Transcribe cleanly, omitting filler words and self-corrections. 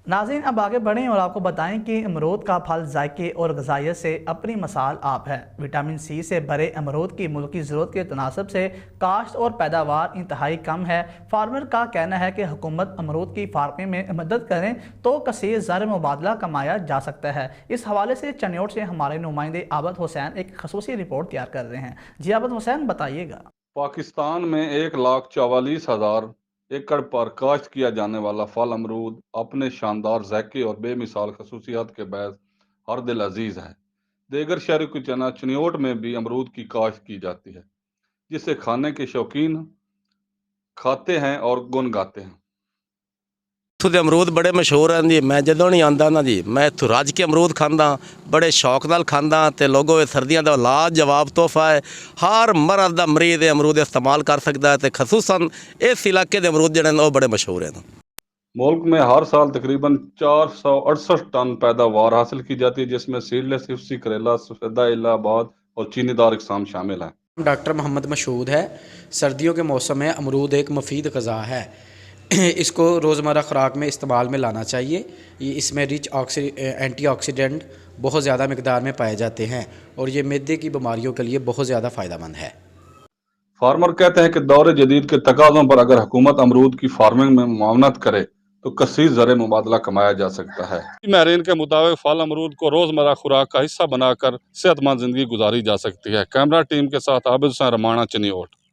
ناظرین اب آگے بڑھیں اور آپ کو بتائیں کہ امرود کا پھل ذائقے اور غذائیت سے اپنی مثال آپ ہے۔ وٹامن سی سے بھرے امرود کی ملکی ضرورت کے تناسب سے کاشت اور پیداوار انتہائی کم ہے۔ فارمر کا کہنا ہے کہ حکومت امرود کی فارمنگ میں مدد کریں تو کثیر زر مبادلہ کمایا جا سکتا ہے۔ اس حوالے سے چنیوٹ سے ہمارے نمائندے عابد حسین ایک خصوصی رپورٹ تیار کر رہے ہیں۔ جی عابد حسین بتائیے گا۔ پاکستان میں 1,44,000 ایکڑ پر کاشت کیا جانے والا پھل امرود اپنے شاندار ذائقے اور بے مثال خصوصیات کے باعث ہر دل عزیز ہے۔ دیگر شہروں کی چنیوٹ میں بھی امرود کی کاشت کی جاتی ہے، جسے کھانے کے شوقین کھاتے ہیں اور گن گاتے ہیں۔ ਇੱਥੋਂ ਦੇ ਅਮਰੂਦ ਬੜੇ ਮਸ਼ਹੂਰ ਹਨ ਜੀ। ਮੈਂ ਜਦੋਂ ਨਹੀਂ ਆਉਂਦਾ ਨਾ ਜੀ, ਮੈਂ ਇੱਥੋਂ ਰੱਜ ਕੇ ਅਮਰੂਦ ਖਾਂਦਾ, ਬੜੇ ਸ਼ੌਕ ਨਾਲ ਖਾਂਦਾ ਅਤੇ ਲੋਗੋ ਇਹ ਸਰਦੀਆਂ ਦਾ ਲਾਜਵਾਬ ਤੋਹਫਾ ਹੈ। ਹਰ ਮਰਦ ਦਾ ਮਰੀਜ਼ ਇਹ ਅਮਰੂਦ ਇਸਤੇਮਾਲ ਕਰ ਸਕਦਾ ਹੈ ਅਤੇ ਖਸੂਸਨ ਇਸ ਇਲਾਕੇ ਦੇ ਅਮਰੂਦ ਜਿਹੜੇ ਨੇ ਉਹ ਬੜੇ ਮਸ਼ਹੂਰ ਹਨ۔ ملک میں ہر سال تقریباً 468 ٹن پیداوار حاصل کی جاتی ہے، جس میں سیڈ لیس افسی کریلا سفیدہ الہ آباد اور چینی دار اقسام شامل ہیں۔ ڈاکٹر محمد مسعود ہے۔ سردیوں کے موسم میں امرود ایک مفید غذا ہے، اس کو روزمرہ خوراک میں استعمال میں لانا چاہیے۔ اس میں رچ اینٹی آکسیڈنٹ بہت زیادہ مقدار میں پائے جاتے ہیں اور یہ معدے کی بیماریوں کے لیے بہت زیادہ فائدہ مند ہے۔ فارمر کہتے ہیں کہ دور جدید کے تقاضوں پر اگر حکومت امرود کی فارمنگ میں معاونت کرے تو کثیر زر مبادلہ کمایا جا سکتا ہے۔ ماہرین کے مطابق پھل امرود کو روزمرہ خوراک کا حصہ بنا کر صحت مند زندگی گزاری جا سکتی ہے۔ کیمرہ ٹیم کے ساتھ عابد حسین رمانہ، چنیوٹ۔